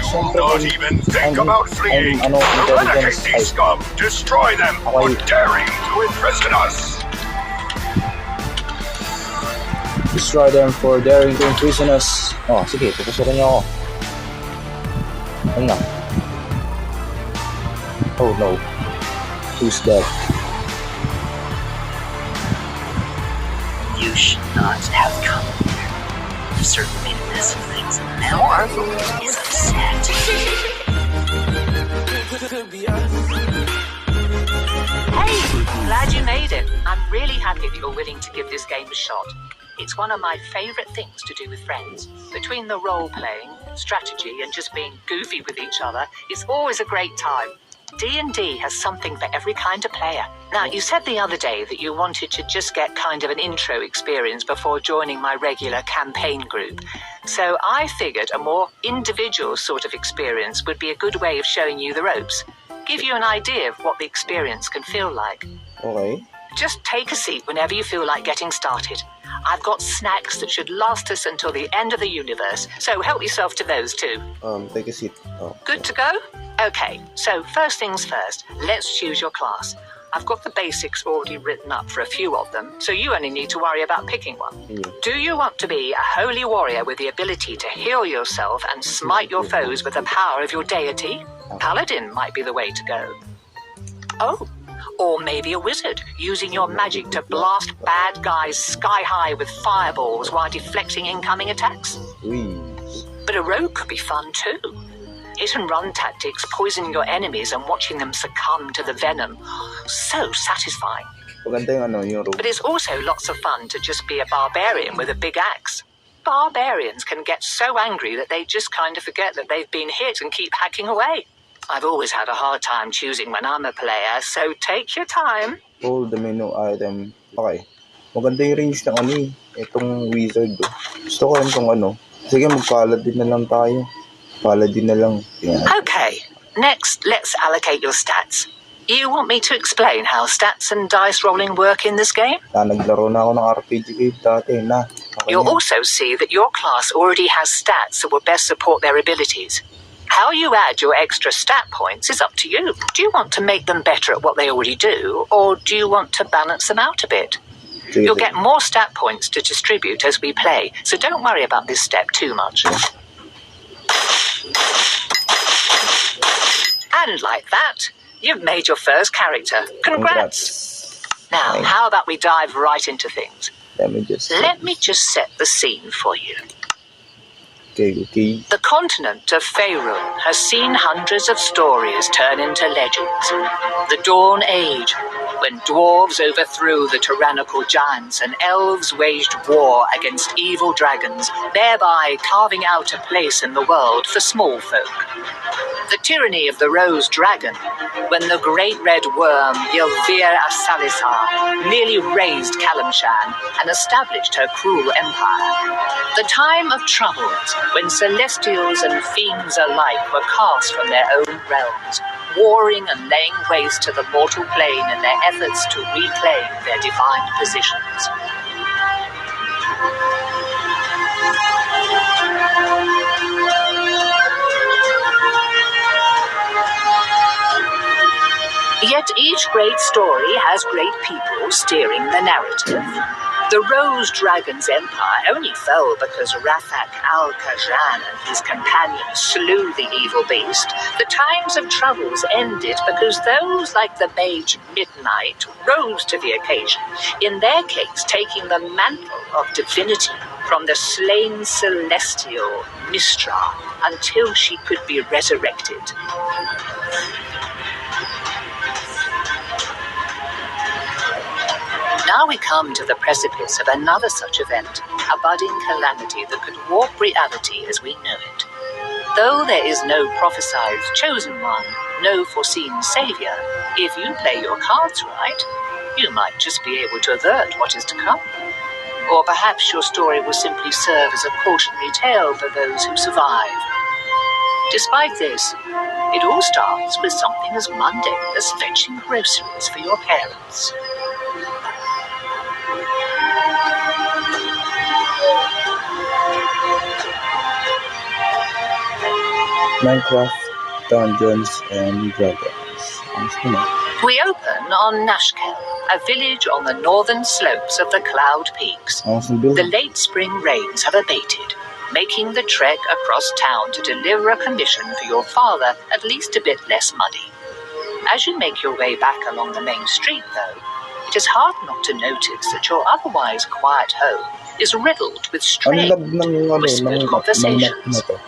Siyempre, Not even think about fleeing. ano, intelligence Eradicate these scum. Destroy them for daring to imprison us. Destroy them for daring to imprison us. Oh, sige, pupusukin niyo ako. Ano na? Oh no. Who's dead? You should not have come here. You've certainly made a mess of things, and now our lord is upset. Hey, glad you made it. I'm really happy that you're willing to give this game a shot. It's one of my favorite things to do with friends. Between the role-playing, strategy, and just being goofy with each other, it's always a great time. D&D has something for every kind of player. Now, you said the other day that you wanted to just get kind of an intro experience before joining my regular campaign group. So I figured a more individual sort of experience would be a good way of showing you the ropes. Give you an idea of what the experience can feel like. Okay. Just take a seat whenever you feel like getting started. I've got snacks that should last us until the end of the universe, so help yourself to those too. Take a seat. Oh. Good to go? Okay, so first things first, let's choose your class. I've got the basics already written up for a few of them, so you only need to worry about picking one. Do you want to be a holy warrior with the ability to heal yourself and smite your foes with the power of your deity? Paladin might be the way to go. Oh, or maybe a wizard, using your magic to blast bad guys sky high with fireballs while deflecting incoming attacks. But a rogue could be fun too. Hit and run tactics, poisoning your enemies and watching them succumb to the venom. So satisfying. But it's also lots of fun to just be a barbarian with a big axe. Barbarians can get so angry that they just kind of forget that they've been hit and keep hacking away. I've always had a hard time choosing when I'm a player, so take your time. Hold the menu item. Okay. Maganda yung range ng ano eh. Itong wizard do. Gusto ko rin tong ano. Sige, mag-paladin na lang tayo. Paladin na lang. Yeah. Okay, next let's allocate your stats. You want me to explain how stats and dice rolling work in this game? Naglaro na ako ng RPG game dati na. Okay. You'll also see that your class already has stats that will best support their abilities. How you add your extra stat points is up to you. Do you want to make them better at what they already do, or do you want to balance them out a bit? You'll get more stat points to distribute as we play, so don't worry about this step too much. And like that, you've made your first character. Congrats! Now, how about we dive right into things? Let me just set the scene for you. Okay. The continent of Faerun has seen hundreds of stories turn into legends. The Dawn Age, when dwarves overthrew the tyrannical giants and elves waged war against evil dragons, thereby carving out a place in the world for small folk. The tyranny of the Rose Dragon, when the great red worm Ylvir Asalisar nearly razed Kalimshan and established her cruel empire. The time of troubles, when celestials and fiends alike were cast from their own realms, warring and laying waste to the mortal plane in their efforts to reclaim their divine positions. Yet each great story has great people steering the narrative. The Rose Dragon's empire only fell because Rafak al-Khajan and his companions slew the evil beast. The times of troubles ended because those like the mage Midnight rose to the occasion, in their case taking the mantle of divinity from the slain celestial Mistra until she could be resurrected. Now we come to the precipice of another such event, a budding calamity that could warp reality as we know it. Though there is no prophesied chosen one, no foreseen savior, if you play your cards right, you might just be able to avert what is to come. Or perhaps your story will simply serve as a cautionary tale for those who survive. Despite this, it all starts with something as mundane as fetching groceries for your parents. Minecraft, Dungeons and Dragons. Ayos naman. We open on Nashkel, a village on the northern slopes of the Cloud Peaks. Ayos ng build. The late spring rains have abated, making the trek across town to deliver a commission for your father at least a bit less muddy. As you make your way back along the main street, though, it is hard not to notice that your otherwise quiet home is riddled with Ang strange, lag ng whispered map conversations. na to.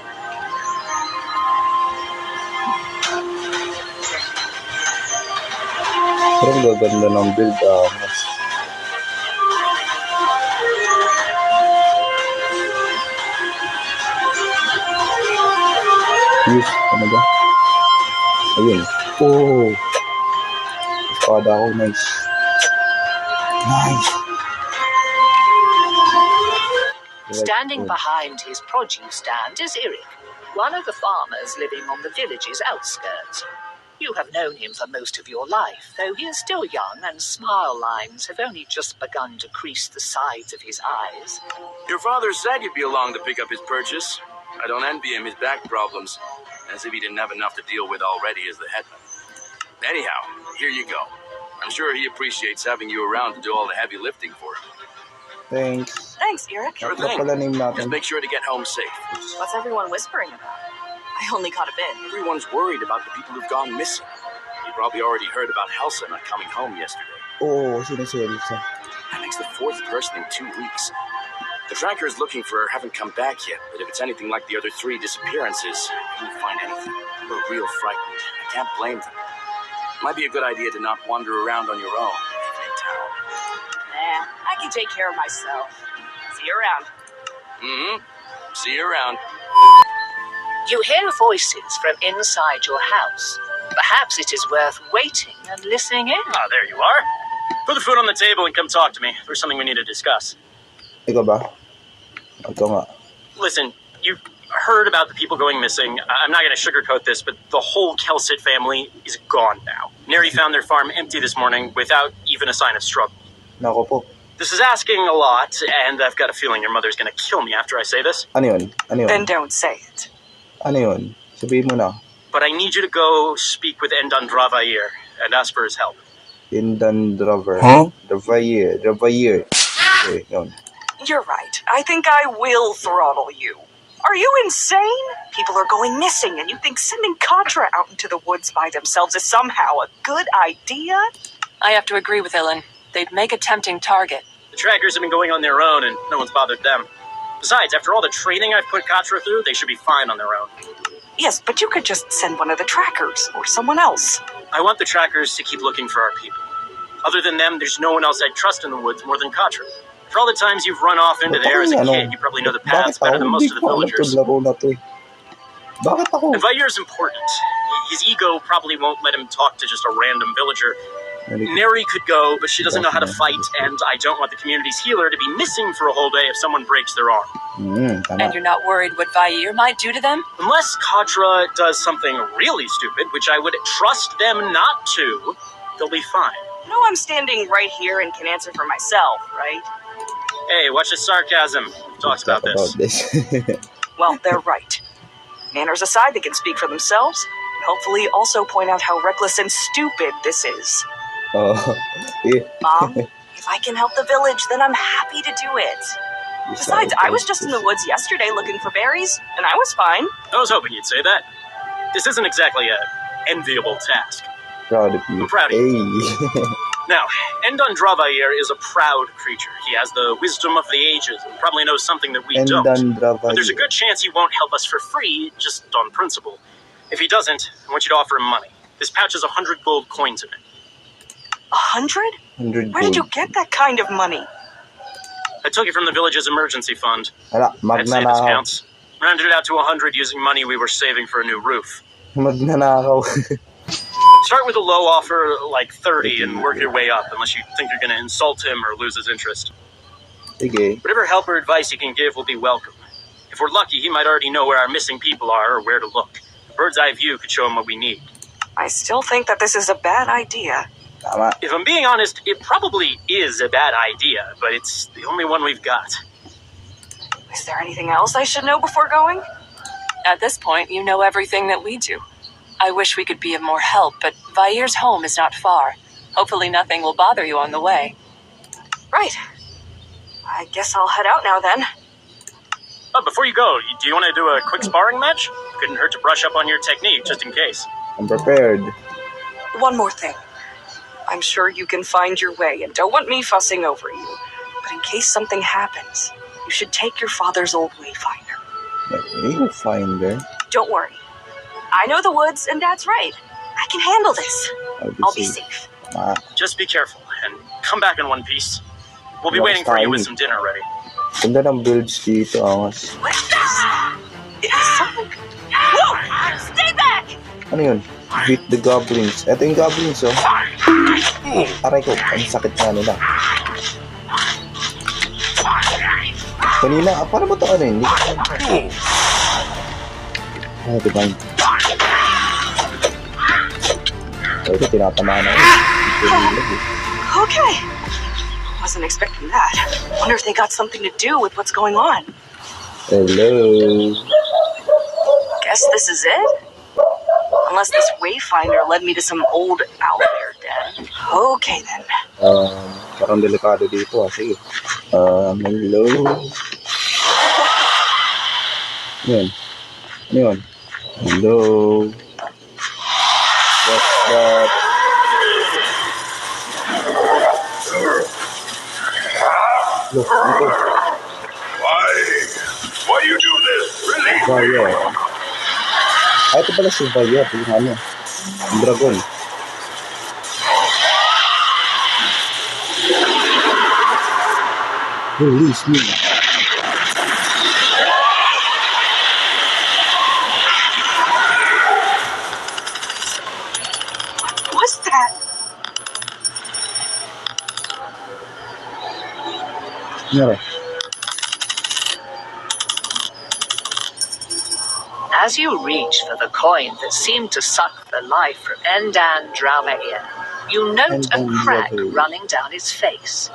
Pero ang gaganda ng build, Yes, ano ba? Ayun. Oh! Espada ako, nice. Nice! Standing behind his produce stand is Eric, one of the farmers living on the village's outskirts. You have known him for most of your life, though he is still young and smile lines have only just begun to crease the sides of his eyes. Your father said you'd be along to pick up his purchase. I don't envy him his back problems, as if he didn't have enough to deal with already as the headman. Anyhow, here you go. I'm sure he appreciates having you around to do all the heavy lifting for him. Thanks. Thanks, Eric. Sure Ano thing. pala name Just natin? make sure to get home safe. What's everyone whispering about? I only caught a bit. Everyone's worried about the people who've gone missing. You probably already heard about Helsa not coming home yesterday. Oo, sino si Elsa? That makes the fourth person in 2 weeks. The trackers looking for her haven't come back yet, but if it's anything like the other 3 disappearances, they won't find anything. They're real frightened. I can't blame them. Might be a good idea to not wander around on your own, even in town. Nah, I can take care of myself. See you around. Mm-hmm. See you around. You hear voices from inside your house. Perhaps it is worth waiting and listening in. Ah, there you are. Put the food on the table and come talk to me. There's something we need to discuss. Ikaw ba? Ito nga. Listen, you've heard about the people going missing. I'm not going to sugarcoat this, but the whole Kelsit family is gone now. Neri found their farm empty this morning without even a sign of struggle. Nako po. This is asking a lot, and I've got a feeling your mother's going to kill me after I say this. Ano yun? Ano yun? Then don't say it. Ano yun? Sabihin mo na. But I need you to go speak with Endan Dravair and ask for his help. Indan Driver. Huh? Dravair. Okay, yun. You're right. I think I will throttle you. Are you insane? People are going missing, and you think sending Contra out into the woods by themselves is somehow a good idea? I have to agree with Ilan. They'd make a tempting target. The trackers have been going on their own, and no one's bothered them. Besides, after all the training I've put Katra through, they should be fine on their own. Yes, but you could just send one of the trackers, or someone else. I want the trackers to keep looking for our people. Other than them, there's no one else I'd trust in the woods more than Katra. For all the times you've run off into there as a kid, you probably know the paths better than most of the villagers. Bakit ako? And Vair's important. His ego probably won't let him talk to just a random villager. Neri could go, but she doesn't know how to fight, and I don't want the community's healer to be missing for a whole day if someone breaks their arm. And you're not worried what Vair might do to them? Unless Katra does something really stupid, which I would trust them not to, they'll be fine. You know I'm standing right here and can answer for myself, right? Hey, watch the sarcasm. We've talked about this. Well, they're right. Manners aside, they can speak for themselves, and hopefully also point out how reckless and stupid this is. Oh, yeah. Mom, if I can help the village, then I'm happy to do it. Besides, I was just in the woods yesterday looking for berries, and I was fine. I was hoping you'd say that. This isn't exactly an enviable task. Proud of you. I'm proud of you. Hey. Now, Endan Dravair is a proud creature. He has the wisdom of the ages and probably knows something that we don't. But there's a good chance he won't help us for free, just on principle. If he doesn't, I want you to offer him money. This pouch has 100 gold coins in it. 100? 100 Where did you get that kind of money? I took it from the village's emergency fund. Hala, I'd say this magnanakaw. counts. Rounded it out to 100 using money we were saving for a new roof. Magnanakaw. Start with a low offer, like 30, and work your way up, unless you think you're going to insult him or lose his interest. Sige. Whatever help or advice you can give will be welcome. If we're lucky, he might already know where our missing people are or where to look. A bird's eye view could show him what we need. I still think that this is a bad idea. Tama. If I'm being honest, it probably is a bad idea, but it's the only one we've got. Is there anything else I should know before going? At this point, you know everything that we do. I wish we could be of more help, but Vair's home is not far. Hopefully nothing will bother you on the way. Right. I guess I'll head out now then. Oh, before you go, do you want to do a quick sparring match? Couldn't hurt to brush up on your technique, just in case. I'm prepared. One more thing. I'm sure you can find your way and don't want me fussing over you. But in case something happens, you should take your father's old wayfinder. Wayfinder? Don't worry. I know the woods, and Dad's right. I can handle this. I'll be safe. Just be careful, and come back in one piece. We'll be waiting for you with some dinner ready. Ganda ng builds dito, angas. What's this? It is something. Whoa! Stay back! Ano yun? Beat the goblins. Eto yung goblins, oh. Aray ko, ang sakit nga nila. Kanina, paano ba ito ano yun? Ah, diba? Ito, tinatamaan ako. Okay. Wasn't expecting that. Wonder if they got something to do with what's going on. Hello. Guess this is it? Unless this wayfinder led me to some old owlbear den. Okay then. Parang delikado dito, sige. Hello. Yan. Ano yun? Hello. What's that? Look, dito. Why do you do this? Really? Vayer. Ito pala si Vayer, yung ano, dragon. Release me. What's that? Nara. As you reach for the coin that seemed to suck the life from dantdm, you note a crack running down its face.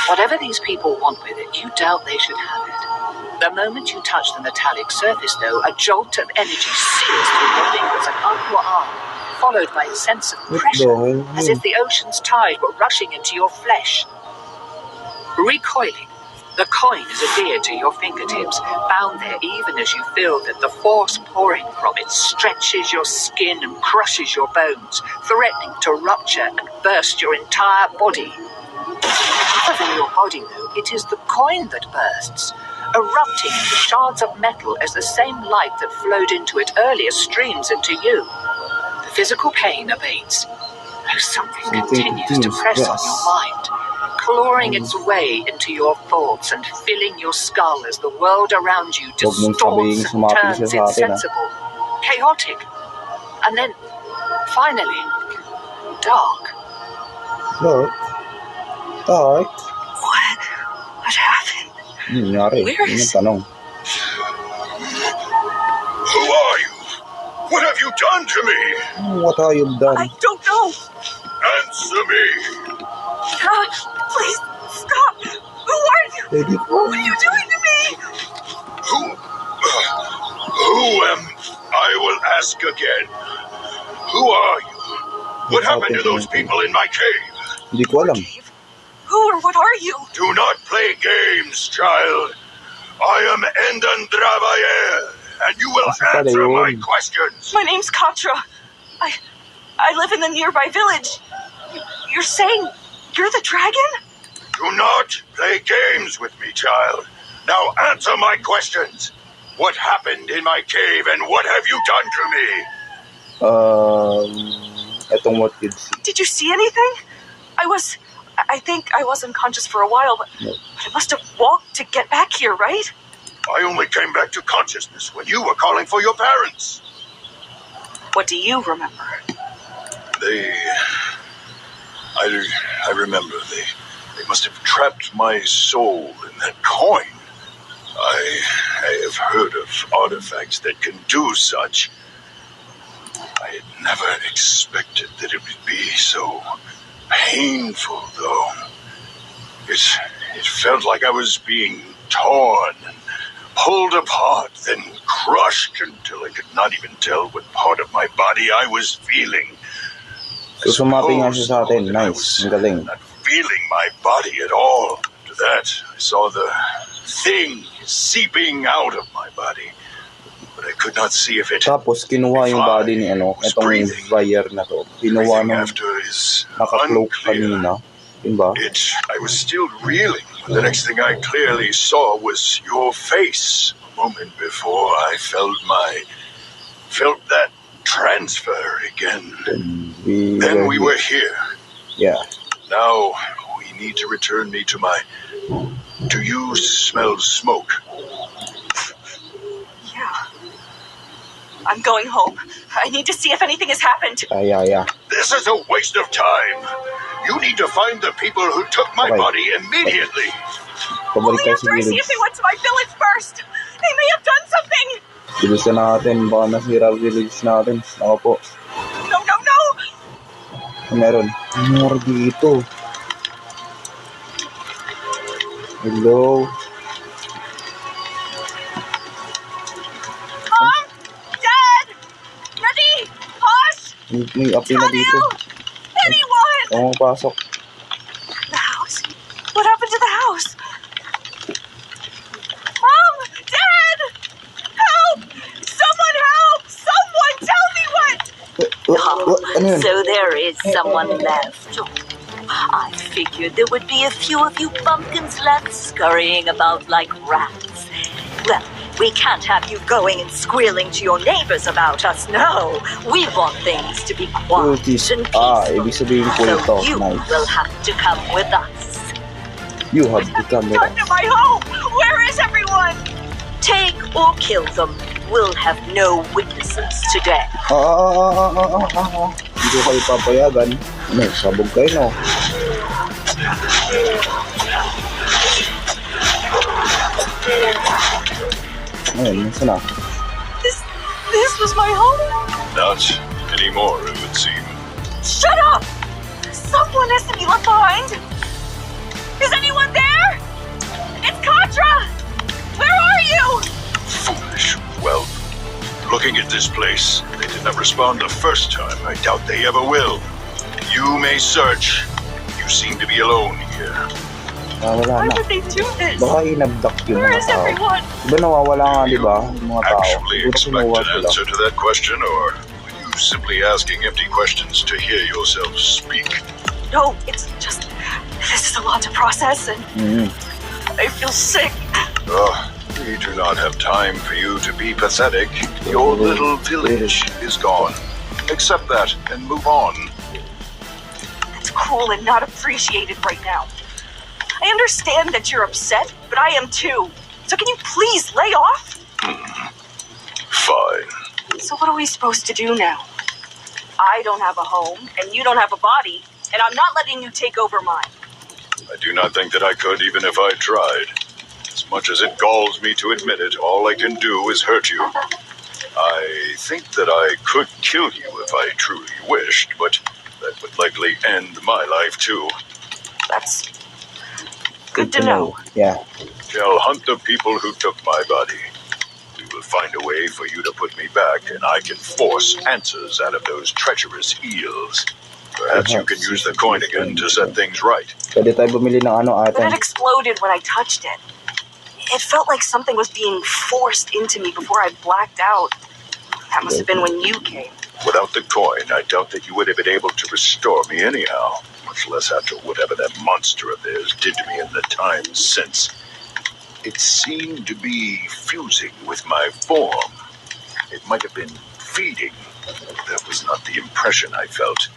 Whatever these people want with it, you doubt they should have it. The moment you touch the metallic surface, though, a jolt of energy sears through your fingers and up your arm, followed by a sense of pressure, as if the ocean's tide were rushing into your flesh. Recoiling, the coin is adhered to your fingertips, bound there even as you feel that the force pouring from it stretches your skin and crushes your bones, threatening to rupture and burst your entire body. Other than your body, though, it is the coin that bursts, erupting into shards of metal as the same light that flowed into it earlier streams into you. The physical pain abates, though something continues to press on your mind, clawing its way into your thoughts and filling your skull as the world around you distorts and turns insensible, chaotic, and then, finally, dark. Dark? What happened? Where is... Who are you? What have you done to me? What have you done? I don't know. Answer me. Please, stop. Who are you? Lady, what are you doing to me? Who am I? Will ask again. Who are you? What happened to those people in my cave? Hindi ko alam. Who or what are you? Do not play games, child. I am Endandravayer, and you will answer my questions. My name's Katra. I live in the nearby village. You're saying you're the dragon? Do not play games with me, child. Now answer my questions. What happened in my cave, and what have you done to me? Etong what you'd see. Did you see anything? I think I was unconscious for a while, but I must have walked to get back here, right? I only came back to consciousness when you were calling for your parents. What do you remember? I remember they must have trapped my soul in that coin. I have heard of artifacts that can do such. I had never expected that it would be so painful, though. It felt like I was being torn and pulled apart, then crushed until I could not even tell what part of my body I was feeling. So Sumapi nga siya sa atin. Nice. Ang galing. Not feeling my body at all. After that, I saw the thing seeping out of my body. But I could not see if it... Tapos kinuha yung body ni itong buyer na to. Kinuha ng naka-cloak kanina. Diba? I was still reeling. The next thing I clearly saw was your face. A moment before I felt that transfer again. Then we were here. Yeah. Now we need to return me to my... Do you smell smoke? Yeah. I'm going home. I need to see if anything has happened. Yeah. This is a waste of time. You need to find the people who took my body immediately. Only after I see if they went to my village first. They may have done something. Bilisan natin. Baka nasira village natin. Ako po. No. Meron dito. Hello. Mom! Dad! Ready! Hush! May api na dito. Anyone! Ako pasok. The house? What happened to the house? Mom! Dad! Help! Someone help! Someone tell me what! Ano yun? So there is someone left. I figured there would be a few of you bumpkins left scurrying about like rats. Well, we can't have you going and squealing to your neighbors about us, no. We want things to be quiet and peaceful. Ibig sabihin ko ito. So you Nice. will have to come with us. You have to come with Come to my home! Where is everyone? Take or kill them. We'll have no witnesses today. Hindi ko kayo papayagan. Sabog kayo, no? Ayun, nasa na? This was my home? Not anymore, it would seem. Shut up! Someone has to be left behind. Is anyone there? It's Contra! Where are you? Foolish whelp. Looking at this place, they did not respond the first time. I doubt they ever will. You may search. You seem to be alone here. Wala Why na. would they do this? Baka inabduct yung Where mga is tao. everyone? Diba nawawala nga, diba? Yung mga tao. Actually Puro expect kinuha an sila. answer to that question, or are you simply asking empty questions to hear yourself speak? No, it's just... This is a lot to process, and I feel sick. We do not have time for you to be pathetic. Your little village is gone. Accept that and move on. It's cruel and not appreciated right now. I understand that you're upset, but I am too. So can you please lay off? Fine. So what are we supposed to do now? I don't have a home, and you don't have a body, and I'm not letting you take over mine. I do not think that I could, even if I tried. As much as it galls me to admit it, all I can do is hurt you. I think that I could kill you if I truly wished, but that would likely end my life too. That's good to know. Yeah. I'll hunt the people who took my body. We will find a way for you to put me back, and I can force answers out of those treacherous eels. Perhaps you can use the coin again to set things right. Pwede tayo bumili ng But item. it exploded when I touched it. It felt like something was being forced into me before I blacked out. That must have been when you came. Without the coin, I doubt that you would have been able to restore me anyhow, much less after whatever that monster of theirs did to me in the time since. It seemed to be fusing with my form. It might have been feeding. That was not the impression I felt.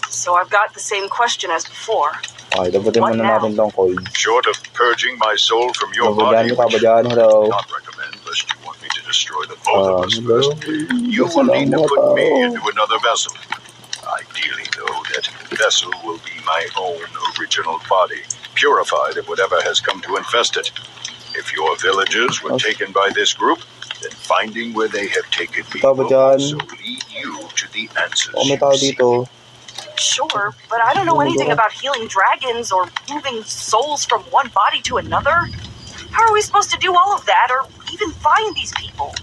So I've got the same question as before. Okay, dapatin What muna now? natin tong coin. Short of purging my soul from your Babadyan body, ka ba which dyan? I Hello. do not recommend, lest you want me to destroy the both of us Hello. first, you will need to put me into another vessel. Ideally, though, that vessel will be my own original body, purified of whatever has come to infest it. If your villagers were taken by this group, then finding where they have taken me Tao ba will dyan? also lead you to the answers May you tao seek. dito. Sure, but I don't know anything about healing dragons or moving souls from one body to another. How are we supposed to do all of that or even find these people?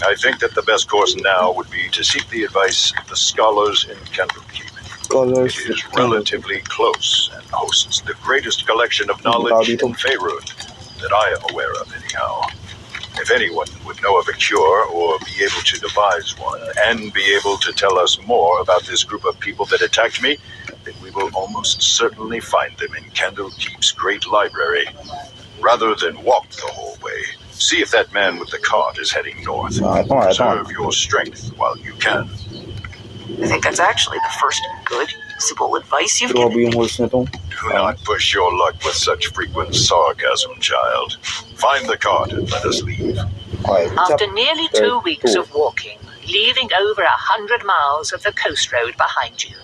I think that the best course now would be to seek the advice of the scholars in Candlekeep. It is relatively close and hosts the greatest collection of knowledge in Faerun that I am aware of, anyhow. If anyone would know of a cure or be able to devise one and be able to tell us more about this group of people that attacked me, then we will almost certainly find them in Candlekeep's great library. Rather than walk the whole way, see if that man with the cart is heading north. Preserve your strength while you can. I think that's actually the first good, usable advice you've given me. Do not push your luck with such frequent sarcasm, child. Find the cart and let us leave. After nearly 2 weeks of walking, leaving over 100 miles of the coast road behind you,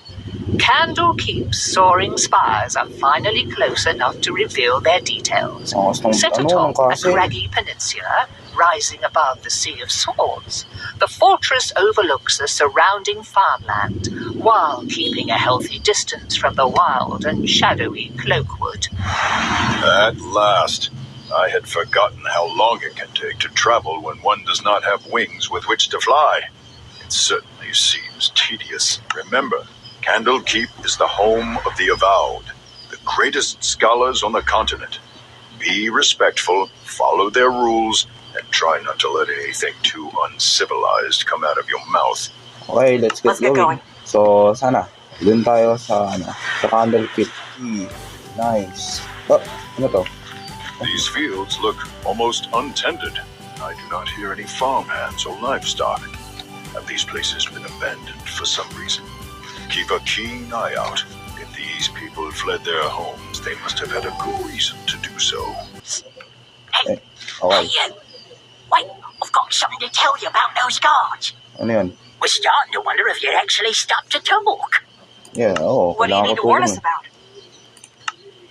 Candlekeep's soaring spires are finally close enough to reveal their details. Set atop a craggy peninsula, rising above the Sea of Swords, the fortress overlooks the surrounding farmland, while keeping a healthy distance from the wild and shadowy Cloakwood. At last. I had forgotten how long it can take to travel when one does not have wings with which to fly. It certainly seems tedious. Remember, Candlekeep is the home of the Avowed, the greatest scholars on the continent. Be respectful, follow their rules, and try not to let anything too uncivilized come out of your mouth. Okay, let's get going. So, sana, dun tayo sa Candlekeep. Nice. Oh, ano to? These fields look almost untended. I do not hear any farmhands or livestock. Have these places been abandoned for some reason? Keep a keen eye out. If these people fled their homes, they must have had a good reason to do so. Hey, you! Wait, I've got something to tell you about those guards. Ano yun? We're starting to wonder if you'd actually stopped to talk. Yeah, What do you need to warn us about?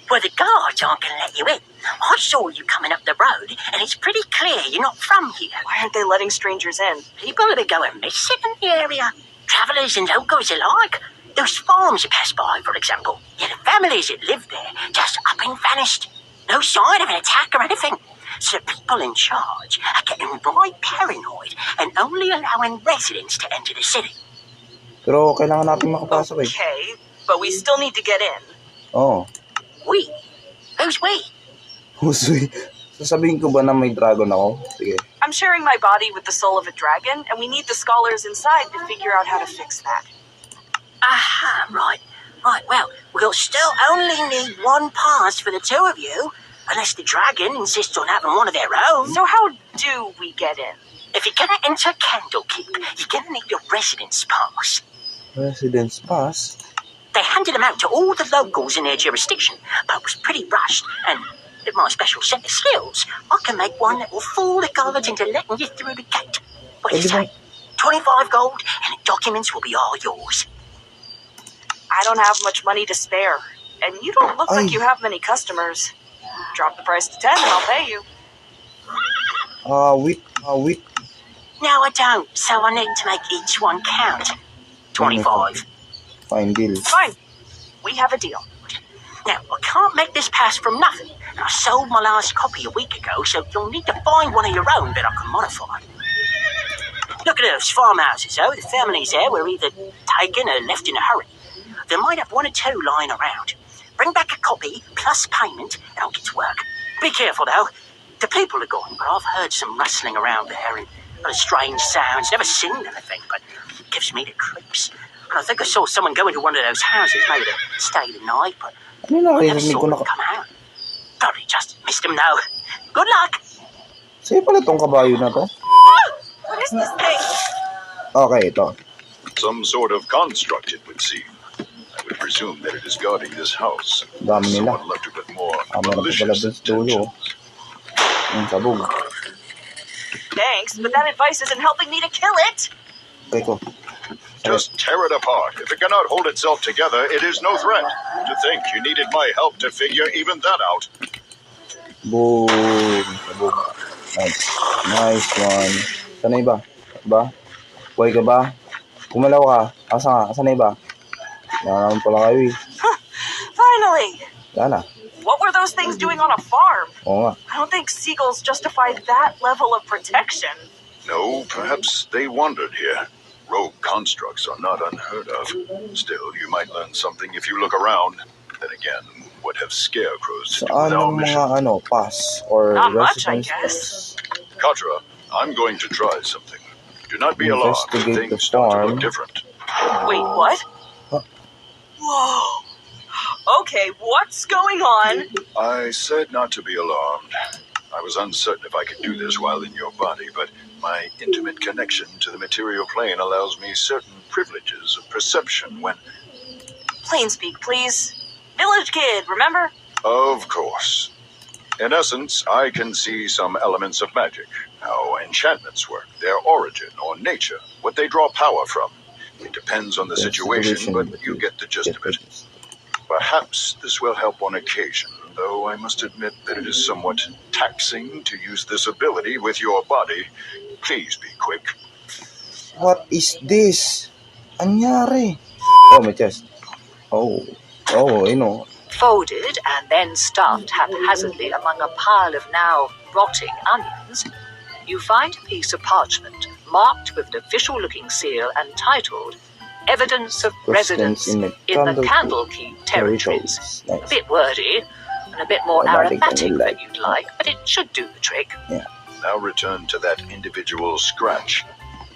Well, the guards aren't going to let you in. I saw you coming up the road, and it's pretty clear you're not from here. Why aren't they letting strangers in? People have been going missing in the area. Travellers and locals alike. Those farms you pass by, for example. Yeah, the families that live there just up and vanished. No sign of an attack or anything. So the people in charge are getting right paranoid and only allowing residents to enter the city. Pero kailangan natin makapasok eh. Okay, but we still need to get in. Oh. We? Who's we? Who's we? Sasabihin ko ba na may dragon ako? Sige. I'm sharing my body with the soul of a dragon, and we need the scholars inside to figure out how to fix that. Aha, right. Right, well, we'll still only need one pass for the two of you, unless the dragon insists on having one of their own. So how do we get in? If you're gonna enter Candlekeep, you're gonna need a residence pass. Residence pass? They handed them out to all the locals in their jurisdiction, but it was pretty rushed, and with my special set of skills, I can make one that will fool the guards into letting you through the gate. What do you say? 25 gold, and the documents will be all yours. I don't have much money to spare, and you don't look like you have many customers. Drop the price to 10 and I'll pay you. Wait. No, I don't, so I need to make each one count. 25. Fine deal. Fine. We have a deal. Now, I can't make this pass from nothing. I sold my last copy a week ago, so you'll need to find one of your own that I can modify. Look at those farmhouses, though. The families there were either taken or left in a hurry. They might have one or two lying around. Bring back a copy, plus payment, and I'll get to work. Be careful, though. The people are gone, but I've heard some rustling around there and strange sounds. Never seen anything, but it gives me the creeps. And I think I saw someone go into one of those houses, maybe to stay the night, but I never saw them come out. Probably just missed them, though. Good luck! Sa'yo pala tong kabayo na to? What is this thing? Okay, ito. Some sort of construct, it would seem. I would presume that it is guarding this house. Dami nila. Someone left it with more Meron pa pala malicious doon sa dulo. Yung sabog. Thanks, but that advice isn't helping me to kill it. Okay ko. Just tear it apart. If it cannot hold itself together, it is no threat. To think you needed my help to figure even that out. Boom. Sabog. Nice one. Sana iba? Ba? Buhay ka ba? Kumalaw ka. Asa na iba? Wala naman pala kayo eh. Finally. Sana. What were those things doing on a farm? Oo nga. I don't think seagulls justify that level of protection. No, perhaps they wandered here. Rogue constructs are not unheard of. Still, you might learn something if you look around. Then again, what have scarecrows to do with Saan our ang mission? mga pass or Not much, I residence guess. pass? Katra, I'm going to try something. Do not be alarmed if Investigate the things start to farm. look different. Wait, what? Huh? Whoa. Okay, what's going on? I said not to be alarmed. I was uncertain if I could do this while in your body, but my intimate connection to the material plane allows me certain privileges of perception when... Plain speak, please. Village kid, remember? Of course. In essence, I can see some elements of magic, how enchantments work, their origin or nature, what they draw power from. It depends on the situation, but you get the gist of it. Perhaps this will help on occasion, though I must admit that it is somewhat taxing to use this ability with your body. Please be quick. What is this? Anyari? Oh, my chest. Oh, I know. Folded and then stuffed haphazardly among a pile of now rotting onions, you find a piece of parchment marked with an official-looking seal and titled Evidence of Residence in the Candlekeep Territories. Nice. A bit wordy and a bit more aromatic than you'd like, but it should do the trick. Yeah. Now return to that individual scratch.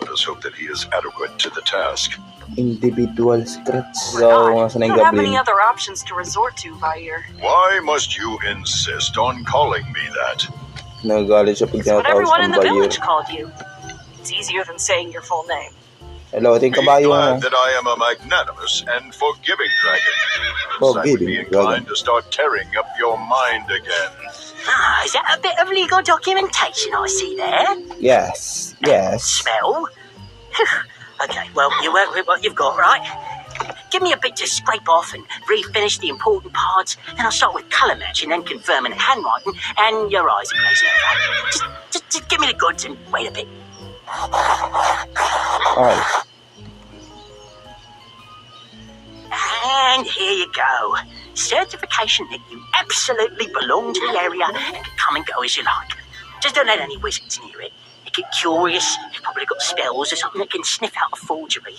Let us hope that he is adequate to the task. Individual scratch. So, God, nasa na you yung don't have goblin? any other options to resort to, Vair. Why must you insist on calling me that? Nagalit siya pag It's what tinatawag everyone sa in the kabayo. village called you. It's easier than saying your full name. Hello, ito yung Be kabayo glad mo. that I am a magnanimous and forgiving dragon. I would Forgiving be dragon. inclined to start tearing up your mind again. Ah, is that a bit of legal documentation I see there? Yes. Smell? Okay, well, you work with what you've got, right? Give me a bit to scrape off and refinish the important parts, and I'll start with colour matching, then confirming handwriting, and your eyes are glazing over. Just give me the goods and wait a bit. Okay. And here you go. Certification that you absolutely belong to the area and can come and go as you like. Just don't let any wizards near it. They get curious, they've probably got spells or something that can sniff out a forgery.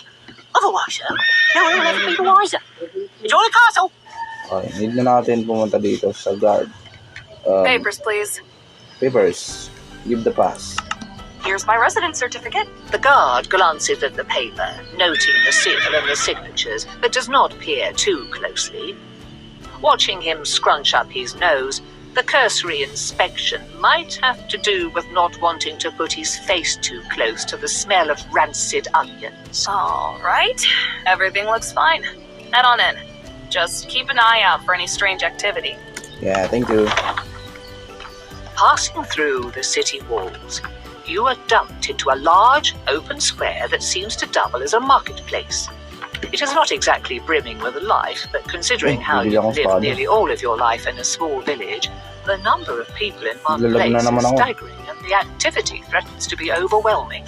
Otherwise, no one will ever be the wiser. Enjoy the castle! Okay, need na natin pumunta dito sa guard. Papers, please. Papers. Give the pass. Here's my residence certificate. The guard glances at the paper, noting the seal and the signatures, but does not peer too closely. Watching him scrunch up his nose, the cursory inspection might have to do with not wanting to put his face too close to the smell of rancid onions. All right. Everything looks fine. Head on in. Just keep an eye out for any strange activity. Yeah, thank you. Passing through the city walls, you are dumped into a large, open square that seems to double as a marketplace. It is not exactly brimming with life, but considering how you've lived nearly all of your life in a small village, the number of people in one place is staggering, and the activity threatens to be overwhelming.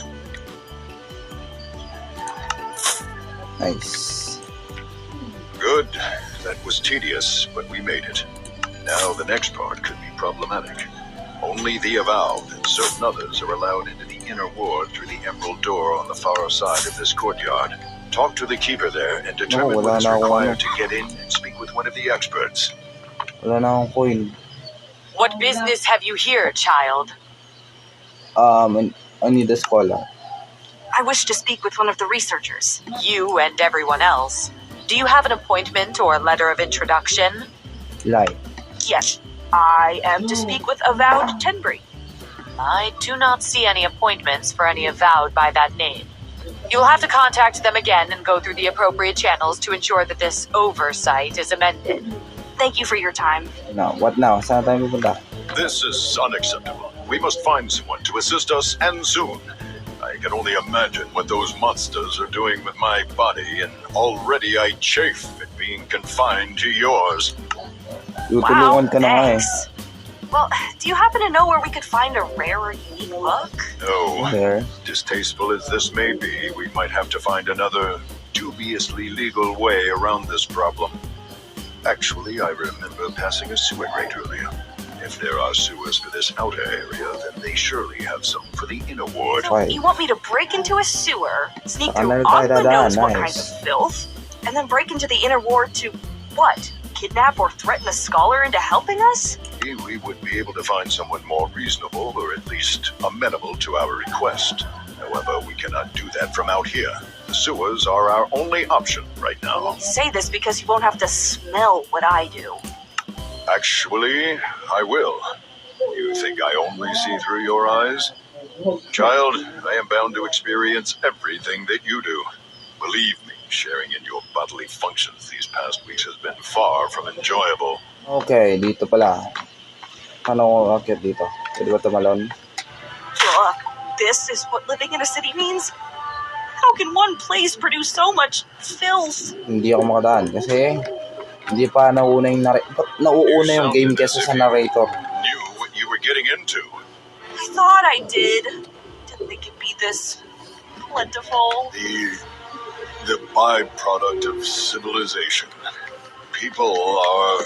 Nice. Good. That was tedious, but we made it. Now the next part could be problematic. Only the avowed and certain others are allowed into the inner ward through the emerald door on the far side of this courtyard. Talk to the keeper there and determine what is required to get in and speak with one of the experts. Wala na akong coin. What business have you here, child? I need a scholar. I wish to speak with one of the researchers. You and everyone else. Do you have an appointment or a letter of introduction? Lie. Yes, I am to speak with Avowed Tenbury. I do not see any appointments for any avowed by that name. You'll have to contact them again and go through the appropriate channels to ensure that this oversight is amended. Thank you for your time. Now, what now? Saan tayo pupunta? This is unacceptable. We must find someone to assist us, and soon. I can only imagine what those monsters are doing with my body, and already I chafe at being confined to yours. Tutulungan ka na nga eh. thanks. Well, do you happen to know where we could find a rare or unique book? No. There. Distasteful as this may be, we might have to find another dubiously legal way around this problem. Actually, I remember passing a sewer grate earlier. If there are sewers for this outer area, then they surely have some for the inner ward. So you want me to break into a sewer, sneak through God knows what kind of filth, and then break into the inner ward to, what, kidnap or threaten a scholar into helping us? We would be able to find someone more reasonable, or at least amenable to our request. However, we cannot do that from out here. The sewers are our only option right now. You say this because you won't have to smell what I do. Actually, I will. You think I only see through your eyes? Child, I am bound to experience everything that you do. Believe me, sharing in your bodily functions these past weeks has been far from enjoyable. Okay, dito pala. Ano ko akit dito? Pwede ba tumalon? Ugh, this is what living in a city means? How can one place produce so much filth? Hindi ako makadaan kasi hindi pa nauuna yung game kesa sa narrator. Knew what you were getting into. I thought I did. Didn't think it'd be this plentiful. The byproduct of civilization. People are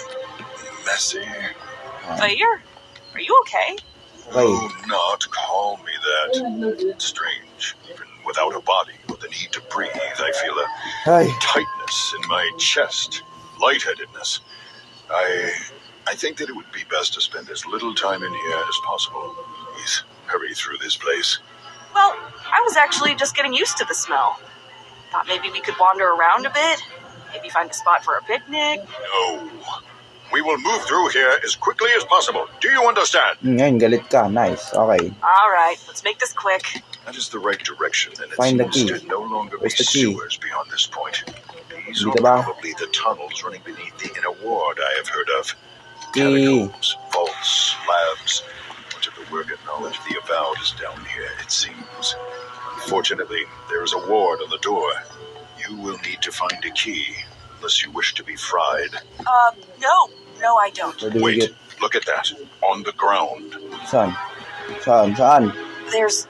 messy. Fair? Are you okay? Okay. Do not call me that. It's strange. Even without a body, with the need to breathe, I feel a tightness in my chest. Lightheadedness. I think that it would be best to spend as little time in here as possible. Please, hurry through this place. Well, I was actually just getting used to the smell. Thought maybe we could wander around a bit. Maybe find a spot for a picnic. No. We will move through here as quickly as possible. Do you understand? Ngayon, galit ka. Nice. Okay. All right, let's make this quick. That is the right direction, and it Find the seems key. to no longer be Where's the key? sewers beyond this point. These Dito are ba? probably the tunnels running beneath the inner ward I have heard of. Key. Catacombs, vaults, labs. Much of the work and knowledge of the avowed is down here, it seems. Unfortunately, there is a ward on the door. You will need to find a key, unless you wish to be fried. No, I don't. Where do we Wait, get? look at that. On the ground. Saan? Saan? There's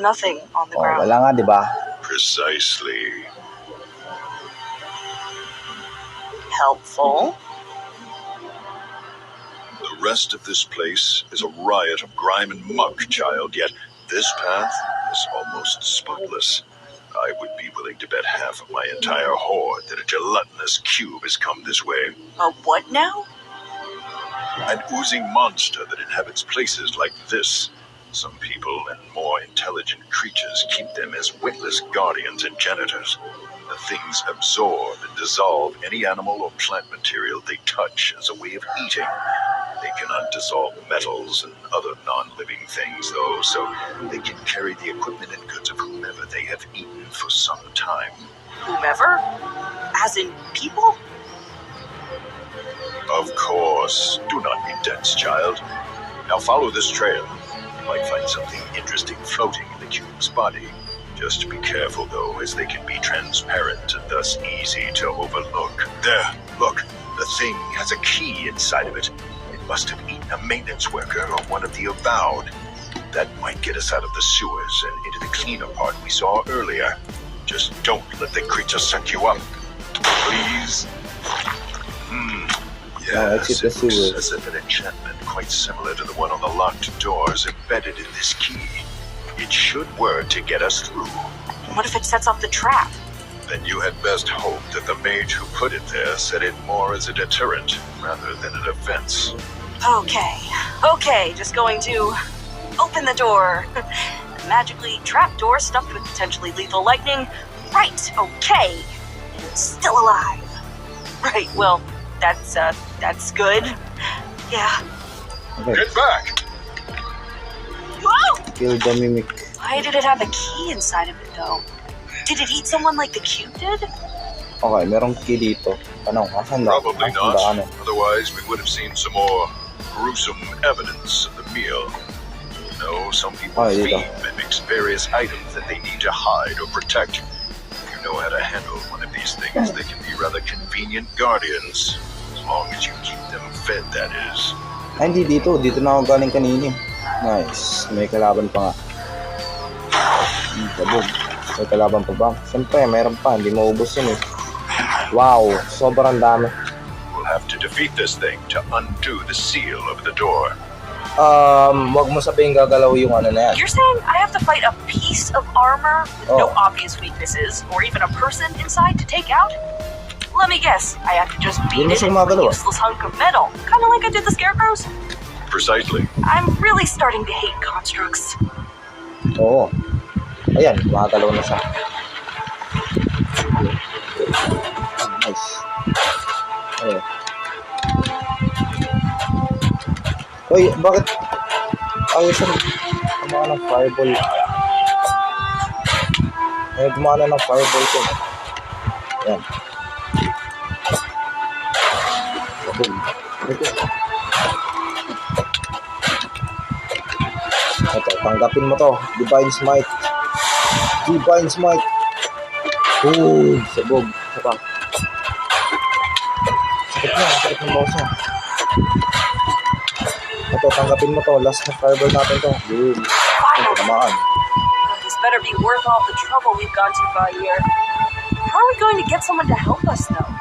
nothing on the Oh, ground. wala nga, di ba? Precisely. Helpful. The rest of this place is a riot of grime and muck, child, yet this path is almost spotless. I would be willing to bet half of my entire horde that a gelatinous cube has come this way. A what now? An oozing monster that inhabits places like this. Some people and more intelligent creatures keep them as witless guardians and janitors. The things absorb and dissolve any animal or plant material they touch as a way of eating. They cannot dissolve metals and other non-living things, though, so they can carry the equipment and goods of whomever they have eaten for some time. Whomever? As in people? Of course. Do not be dense, child. Now follow this trail. You might find something interesting floating in the cube's body. Just be careful, though, as they can be transparent and thus easy to overlook. There, look. The thing has a key inside of it. It must have eaten a maintenance worker or one of the avowed. That might get us out of the sewers and into the cleaner part we saw earlier. Just don't let the creature suck you up. Please. Let's hit the Yes, it looks sewers. as if an enchantment quite similar to the one on the locked doors embedded in this key. It should work to get us through. What if it sets off the trap? Then you had best hope that the mage who put it there set it more as a deterrent rather than a defense. Okay, just going to open the door. Magically trap door stuffed with potentially lethal lightning. Right, okay. It's still alive. Right, well, that's good. Yeah. Okay. Get back! Whoa! Kill the mimic. Why did it have a key inside of it, though? Did it eat someone like the cube did? Okay, merong key dito. Ano, asan da? Probably Asan not. daanan? Otherwise, we would have seen some more gruesome evidence of the meal. You know, some people Oh, dito. feed mimics various items that they need to hide or protect. If you know how to handle one of these things, they can be rather convenient guardians. As long as you keep them fed, that is. Ay, hindi dito. Dito na ako galing kanina. Nice. May kalaban pa nga. Kabog. May kalaban pa ba? Siyempre, mayroon pa. Hindi maubos yun eh. Wow, sobrang dami. We'll have to defeat this thing to undo the seal of the door. Wag mo sabihin gagalaw yung ano na yan. You're saying I have to fight a piece of armor with no obvious weaknesses or even a person inside to take out? Let me guess, I have to just beat it with a useless hunk of metal, kind of like I did the scarecrows? Precisely. I'm really starting to hate constructs. Oo. Ayan, makagalaw na siya. Nice. Ayan. Uy, bakit? Ayos siya. Gumana ng fireball. Ay, gumana ng fireball ko. Ayan. Ito, tanggapin mo to. Divine Smite. Divine Smite. Ooh, sabog. Saka. Sakit na mouse niya. Ito, tanggapin mo to. Last na fireball natin to. Boom. Ito, namaan. This better be worth all the trouble we've gone to by here. How are we going to get someone to help us, though?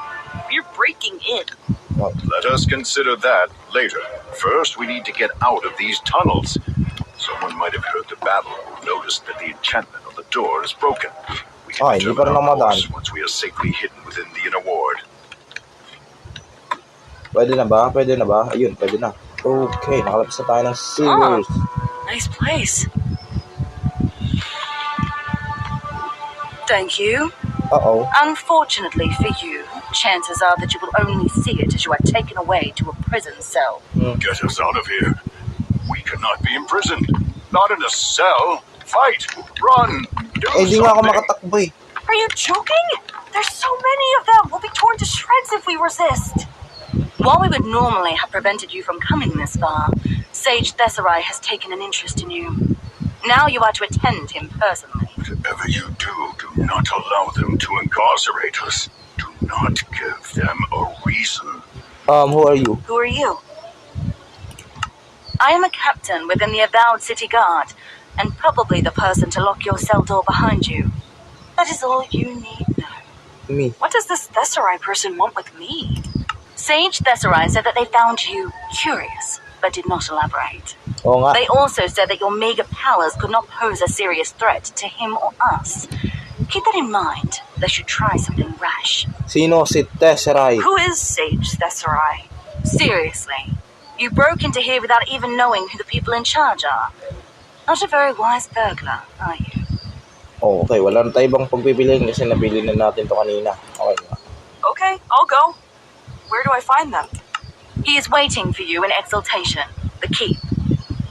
We're breaking in. What? Let us consider that later. First, we need to get out of these tunnels. Someone might have heard the battle, noticed that the enchantment on the door is broken. We can determine our course once we are safely hidden within the inner ward. Pwede na ba? Pwede na ba? Ayun, pwede na. Okay, nakalapis na tayo ng sewers. Nice place. Thank you. Uh-oh. Unfortunately for you, chances are that you will only see it as you are taken away to a prison cell. Get us out of here. We cannot be imprisoned. Not in a cell. Fight. Run. Do Hindi nga ako something. makatakbo eh. Are you joking? There's so many of them. We'll be torn to shreds if we resist. While we would normally have prevented you from coming this far, Sage Thesserai has taken an interest in you. Now you are to attend him personally. Whatever you do not allow them to incarcerate us. Do not give them a reason. Who are you? Who are you? I am a captain within the Avowed City Guard, and probably the person to lock your cell door behind you. That is all you need know. Me. What does this Thesserai person want with me? Sage Thesserai said that they found you curious, but did not elaborate. Oo nga. They also said that your mega powers could not pose a serious threat to him or us. Keep that in mind. They should try something rash. Sino si Thesserai? Who is Sage Thesserai? Seriously. You broke into here without even knowing who the people in charge are. Not a very wise burglar, are you? Oh, okay, wala na tayo bang pagpipiliin kasi nabili na natin to kanina. Okay nga. Okay, I'll go. Where do I find them? He is waiting for you in Exaltation, the keep.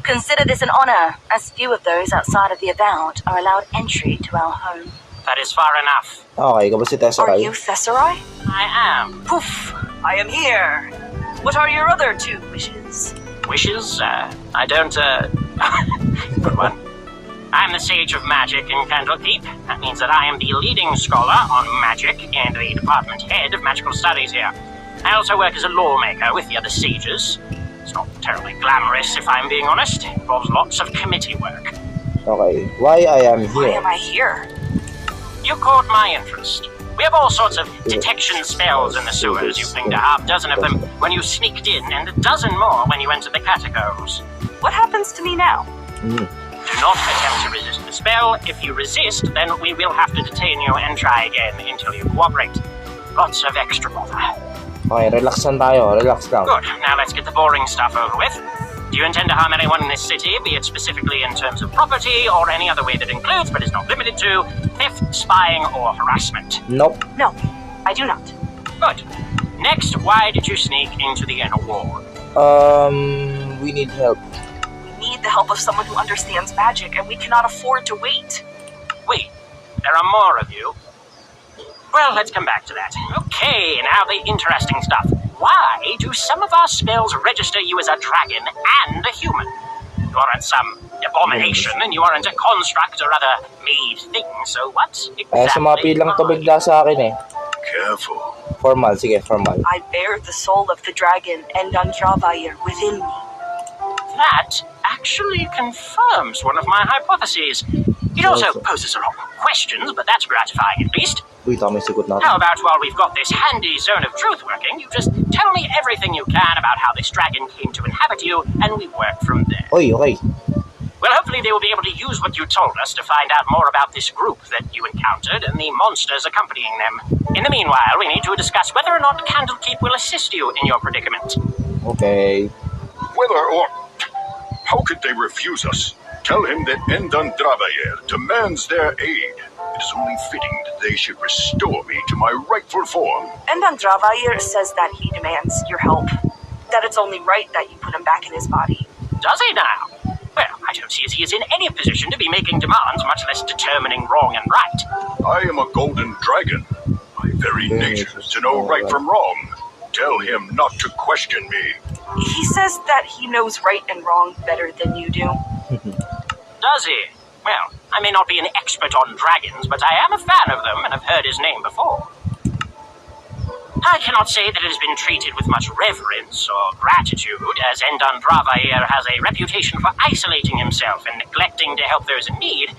Consider this an honor, as few of those outside of the Avowed are allowed entry to our home. That is far enough. Okay, ka ba si Thesserai? Are you Thesserai? I am. Poof! I am here. What are your other two wishes? Wishes? I don't, Good one. I'm the Sage of Magic in Candlekeep. That means that I am the leading scholar on magic and the department head of magical studies here. I also work as a lawmaker with the other sages. It's not terribly glamorous, if I'm being honest. It involves lots of committee work. Okay, why I am Why here? am I here? You caught my interest. We have all sorts of detection spells in the sewers. You pinged a half dozen of them when you sneaked in, and a dozen more when you entered the catacombs. What happens to me now? Do not attempt to resist the spell. If you resist, then we will have to detain you and try again until you cooperate. Lots of extra bother. Okay, relax lang tayo. Relax lang. Good. Now let's get the boring stuff over with. Do you intend to harm anyone in this city, be it specifically in terms of property or any other way that includes, but is not limited to, theft, spying, or harassment? Nope. No, I do not. Good. Next, why did you sneak into the inner ward? We need help. We need the help of someone who understands magic, and we cannot afford to wait. Wait, there are more of you? Well, let's come back to that. Okay, now the interesting stuff. Why do some of our spells register you as a dragon and a human? You aren't some abomination, and you aren't a construct or other made thing, so what exactly? Sumapi lang to bigla sa akin eh. Careful. Formal, sige, formal. I bear the soul of the dragon and Andravair within me. That actually confirms one of my hypotheses. It also poses a lot of questions, but that's gratifying at least. Uy, tama yung sigot natin. How about while we've got this handy zone of truth working, you just tell me everything you can about how this dragon came to inhabit you, and we work from there. Oy, okay. Well, hopefully they will be able to use what you told us to find out more about this group that you encountered and the monsters accompanying them. In the meanwhile, we need to discuss whether or not Candlekeep will assist you in your predicament. Okay. Whether or... How could they refuse us? Tell him that Endandravayer demands their aid. It is only fitting that they should restore me to my rightful form. Endandravayer says that he demands your help. That it's only right that you put him back in his body. Does he now? Well, I don't see as he is in any position to be making demands, much less determining wrong and right. I am a golden dragon. My very nature is to know right from wrong. Tell him not to question me. He says that he knows right and wrong better than you do. Does he? Well, I may not be an expert on dragons, but I am a fan of them and have heard his name before. I cannot say that it has been treated with much reverence or gratitude, as Endandravayer has a reputation for isolating himself and neglecting to help those in need,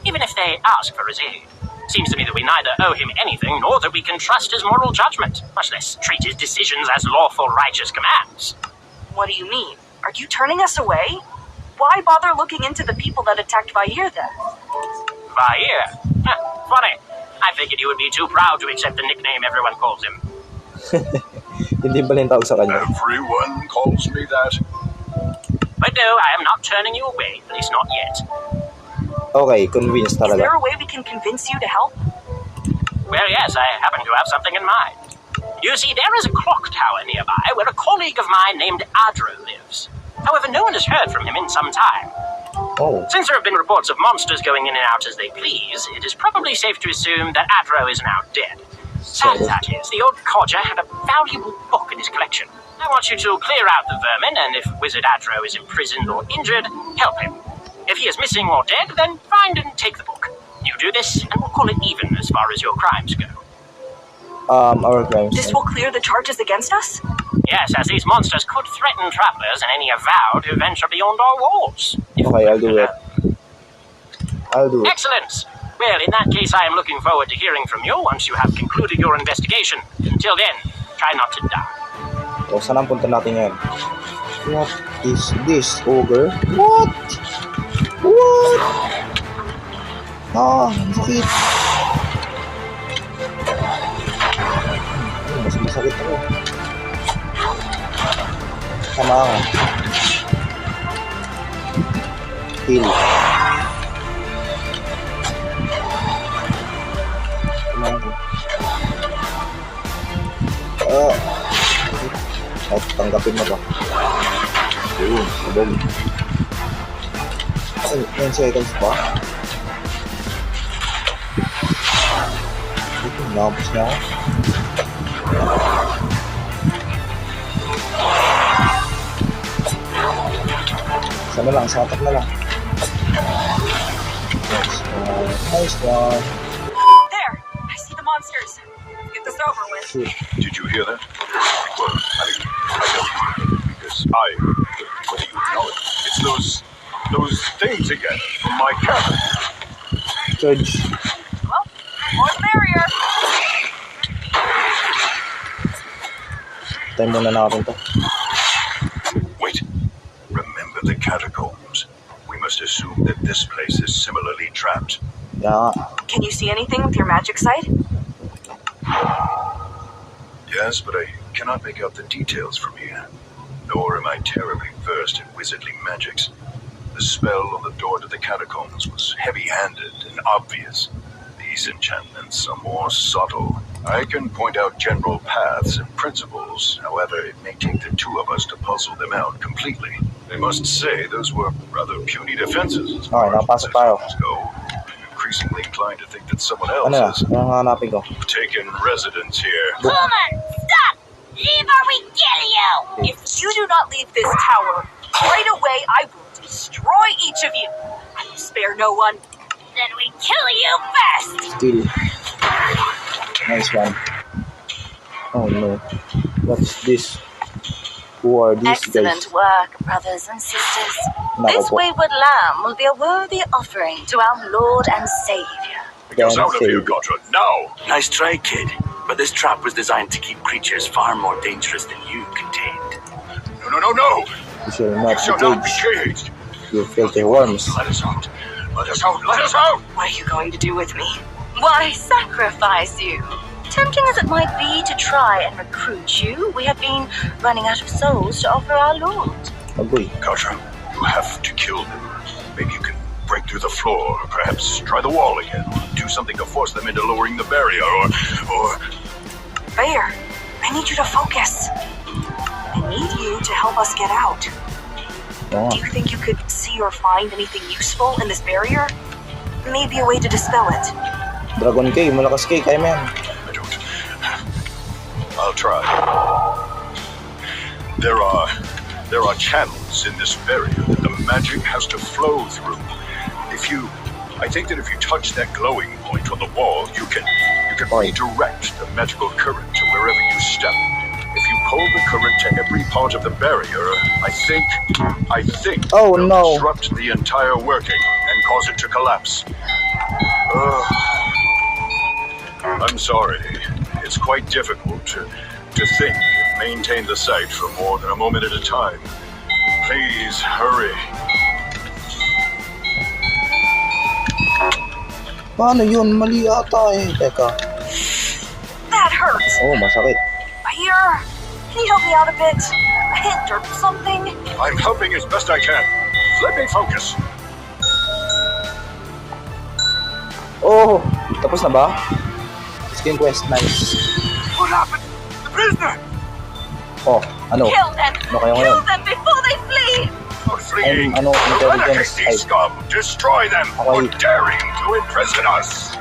even if they ask for his aid. Seems to me that we neither owe him anything nor that we can trust his moral judgment, much less treat his decisions as lawful righteous commands. What do you mean? Are you turning us away? Why bother looking into the people that attacked Vair then? Vair? Funny. I figured he would be too proud to accept the nickname everyone calls him. Hindi ba yung tawag sa kanya? Everyone calls me that. But no, I am not turning you away, at least not yet. Okay, convince Is talaga. there a way we can convince you to help? Well, yes, I happen to have something in mind. You see, there is a clock tower nearby where a colleague of mine named Adro lives. However, no one has heard from him in some time. Oh. Since there have been reports of monsters going in and out as they please, it is probably safe to assume that Adro is now dead. Sad as that is, the old codger had a valuable book in his collection. I want you to clear out the vermin, and if Wizard Adro is imprisoned or injured, help him. If he is missing or dead, then find and take the book. You do this, and we'll call it even as far as your crimes go. Our crimes. This will clear the charges against us? Yes, as these monsters could threaten travelers and any avowed who venture beyond our walls. Okay, I'll do it. I'll do it. Excellent! Well, in that case, I am looking forward to hearing from you once you have concluded your investigation. Until then, try not to die. O, saan ang punta natin yan? What is this, ogre? What? What? Ah, ang sakit. Mas masakit ako. Tama ako. Heal. At tanggapin mo to. Yun, sabog. Ay, 9 seconds pa. Ito, nakapos na ako. Isa na lang, satak na lang. Nice one. There! I see the monsters. Let's get this over with. Shoot. Did you hear that? Well, I don't, because whether you know it, it's those things again from my cabin. Judge. Well, more the barrier. Time muna natin to. Wait, remember the catacombs? We must assume that this place is similarly trapped. Yeah. Can you see anything with your magic sight? Yes, but I cannot make out the details from here. Nor am I terribly versed in wizardly magics. The spell on the door to the catacombs was heavy-handed and obvious. These enchantments are more subtle. I can point out general paths and principles, however, it may take the two of us to puzzle them out completely. I must say, those were rather puny defenses as far as napasok tayo. go. I'm increasingly inclined to think that someone else Ano na? has Ano hanapin ko? taken residence here. Woman, stop! Leave or we kill you! If you do not leave this tower, right away I will destroy each of you. I will spare no one. Then we kill you first! Still. Nice one. Oh no. What's this? Who are these Excellent guys? work, brothers and sisters. Nako This po. wayward lamb will be a worthy offering to our Lord and Savior. Get us out of here, Gotra, now! Nice try, kid. But this trap was designed to keep creatures far more dangerous than you contained. No! You shall You shall not not be be caged. caged! You filthy worms. Let us out! Let us out! Let us out! What are you going to do with me? Why sacrifice you? Tempting as it might be to try and recruit you, we have been running out of souls to offer our lord. Agoy. Gotra, you have to kill them. Maybe you can break through the floor, or perhaps try the wall again, or do something to force them into lowering the barrier, or... Bear, I need you to focus. I need you to help us get out. Oo nga. Do you think you could see or find anything useful in this barrier? Maybe a way to dispel it. Dragon K, malakas K, kaya mo yan. I don't... I'll try. There are channels in this barrier that the magic has to flow through. I think that if you touch that glowing point on the wall, you can redirect the magical current to wherever you step. If you pull the current to every part of the barrier, I think Oh, will no. disrupt the entire working and cause it to collapse. I'm sorry. It's quite difficult to think and maintain the site for more than a moment at a time. Please hurry. Paano yun? Mali ata eh. Teka. That hurts. Oh, masakit. Here, can you help me out a bit? A hint or something? I'm helping as best I can. Let me focus. Oh, tapos na ba? Skin quest, nice. What happened? The prisoner! Oh, ano? Kill them! Ano kayo ngayon? Kill them before they flee! Not fleeing. Ano, intelligence Eradicate these scum. Destroy them for Okay. daring to imprison us.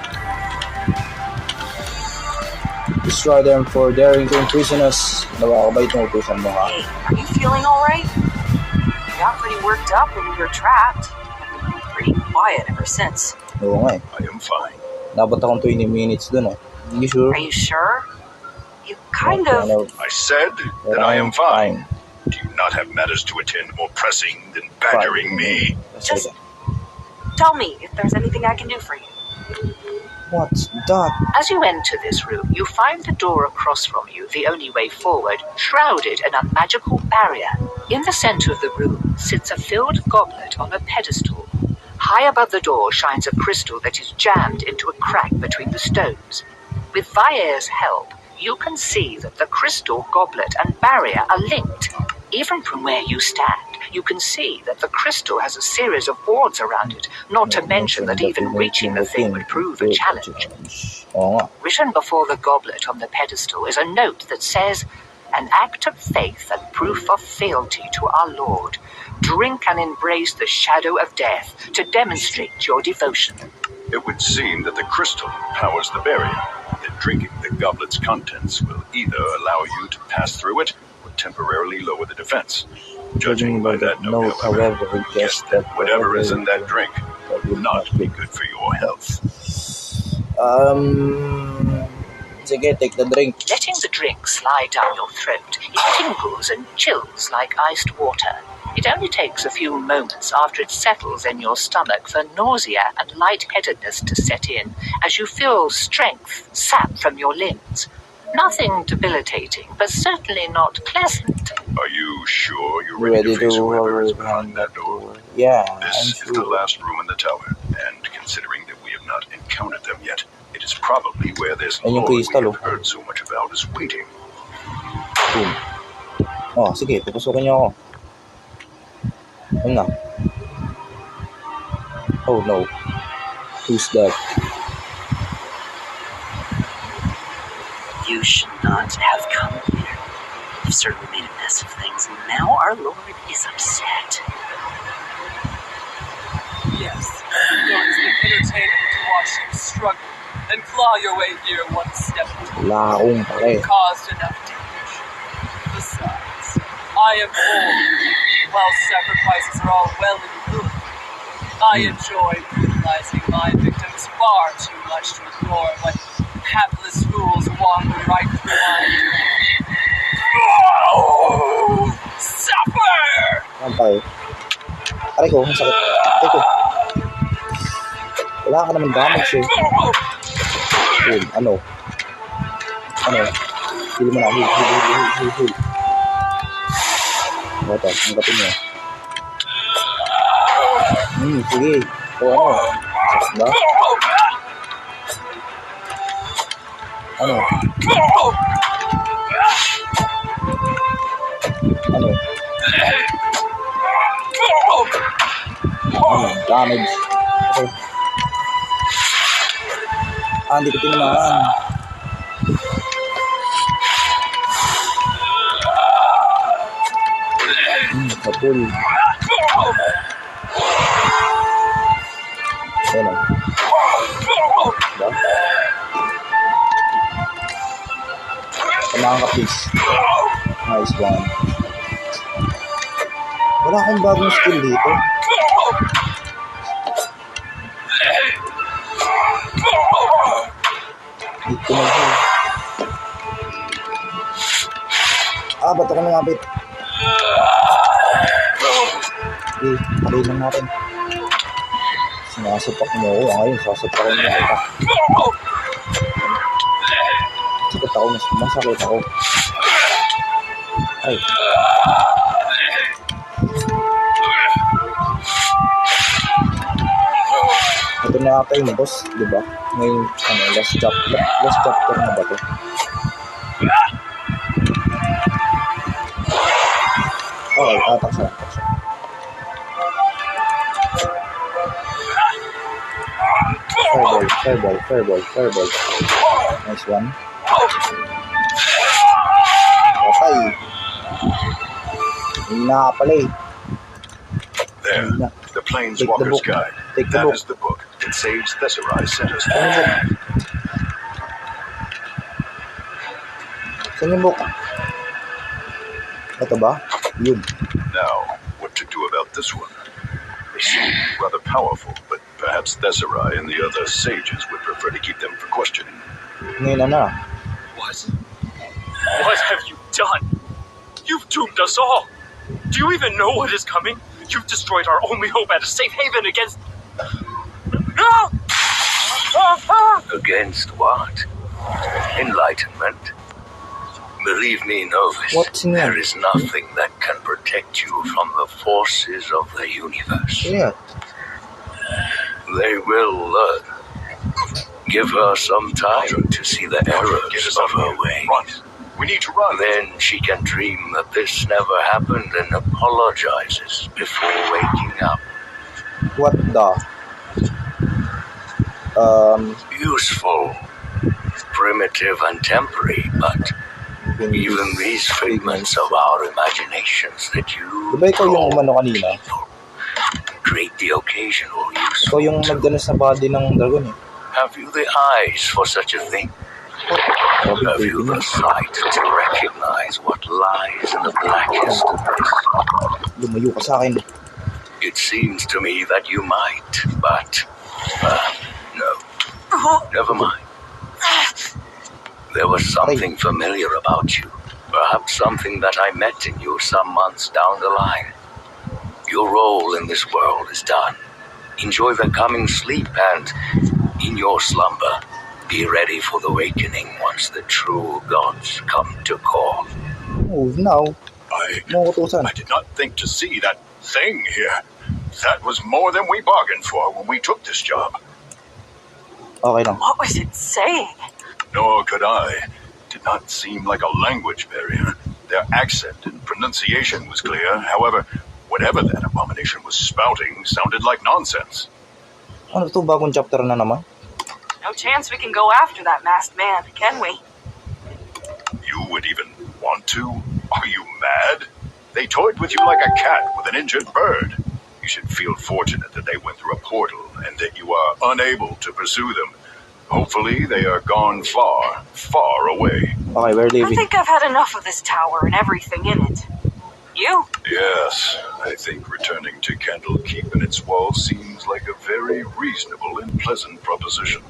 Destroy them for daring to imprison us. Nakakabait ng utusan mo ha. Hey, are you feeling alright? You got pretty worked up when we were trapped. You've been pretty quiet ever since. Oo nga eh. I am fine. Dapat akong 20 minutes dun eh. You sure? Are you sure? You kind of... I said that I am fine. Do you not have matters to attend more pressing than badgering me? Just tell me if there's anything I can do for you. What's that? As you enter this room, you find the door across from you, the only way forward, shrouded in a magical barrier. In the center of the room sits a filled goblet on a pedestal. High above the door shines a crystal that is jammed into a crack between the stones. With Vair's help, you can see that the crystal, goblet, and barrier are linked. Even from where you stand, you can see that the crystal has a series of wards around it, not to mention that even reaching the thing would prove a challenge. Oo nga. Written before the goblet on the pedestal is a note that says, "An act of faith and proof of fealty to our Lord. Drink and embrace the shadow of death to demonstrate your devotion." It would seem that the crystal powers the barrier, and drinking the goblet's contents will either allow you to pass through it or temporarily lower the defense. Judging by that note, however, guess that whatever is in that drink will not be good for your health. Sige, take the drink. Letting the drink slide down your throat, it tingles and chills like iced water. It only takes a few moments after it settles in your stomach for nausea and lightheadedness to set in as you feel strength sap from your limbs. Nothing debilitating, but certainly not pleasant. Are you sure you're ready to face whoever is behind that door? Yeah, This I'm is the sure. last room in the tower, and considering that we have not encountered them yet, it is probably where this Ayun yung lord we crystal, have heard so much about is waiting. Boom. Oh, sige, pupusukin niyo ako. Ano na? Oh no. Who's that? You should not have come here. You've certainly made a mess of things, and now our Lord is upset. Yes, it's been entertaining to watch you struggle and claw your way here one step at a time. Wala akong pare. You've caused enough damage. Besides, I am old. While sacrifices are all well and good, I enjoy brutalizing my victims far too much to ignore what hapless fools wander right through my doing. Oh, suffer! Aray ko, ang sakit. Aray ko. Wala. ka naman damage eh. Yun, ano? Heal mo na, heal. Ito, tanggapin mo. Sige. O Sus ba? Damage. Okay. Hindi ko tinamaan. Kapul. Ayan o. Diba? Kailangan ka please. Nice one. Wala akong bagong skill dito. Dito mag-heal. Ba't ako nangapit? Patay lang natin. Sinasapak mo ako. Ngayon, sasapakin mo kita. Sakit ako. Masakit ako. Ay. Ito na ata yung boss, diba? Ngayon, last chapter na ba ito? Okay, atak siya. Fireball. Nice one. Okay. Hindi pala eh. There, the Planeswalker's Guide. That is the book. It saves Thesserai's centers. Saan yung book? Ito ba? Yun. Now, what to do about this one? They seem rather powerful, but perhaps Thesserai and the other sages would prefer to keep them for questioning. Ngayon na. What have you done? You've doomed us all. Do you even know what is coming? You've destroyed our only hope at a safe haven against... No! Against what? Enlightenment? Believe me, novice, there is nothing that can protect you from the forces of the universe. Yeah. They will learn. Give her some time to see the errors of her ways. Run. We need to run. Then she can dream that this never happened and apologizes before waking up. What the? Useful, primitive and temporary, but even these figments of our imaginations that you create the occasional use. Ikaw yung nagdala sa body ng dragon eh. Have you the eyes for such a thing? Have you the sight to recognize what lies in the blackest abyss? Lumayo ka sa akin. It seems to me that you might, but no. Never mind. There was something familiar about you. Perhaps something that I met in you some months down the line. Your role in this world is done. Enjoy the coming sleep and, in your slumber, be ready for the awakening once the true gods come to call. Oh, no. I did not think to see that thing here. That was more than we bargained for when we took this job. Okay lang. What was it saying? Nor could I. Did not seem like a language barrier. Their accent and pronunciation was clear. However, whatever that abomination was spouting sounded like nonsense. Ano to? Bagong chapter na naman? No chance we can go after that masked man, can we? You would even want to? Are you mad? They toyed with you like a cat with an injured bird. You should feel fortunate that they went through a portal and that you are unable to pursue them. Hopefully they are gone far, far away. Okay, we're leaving. I think I've had enough of this tower and everything in it. You? Yes, I think returning to Candlekeep and its walls seems like a very reasonable and pleasant proposition.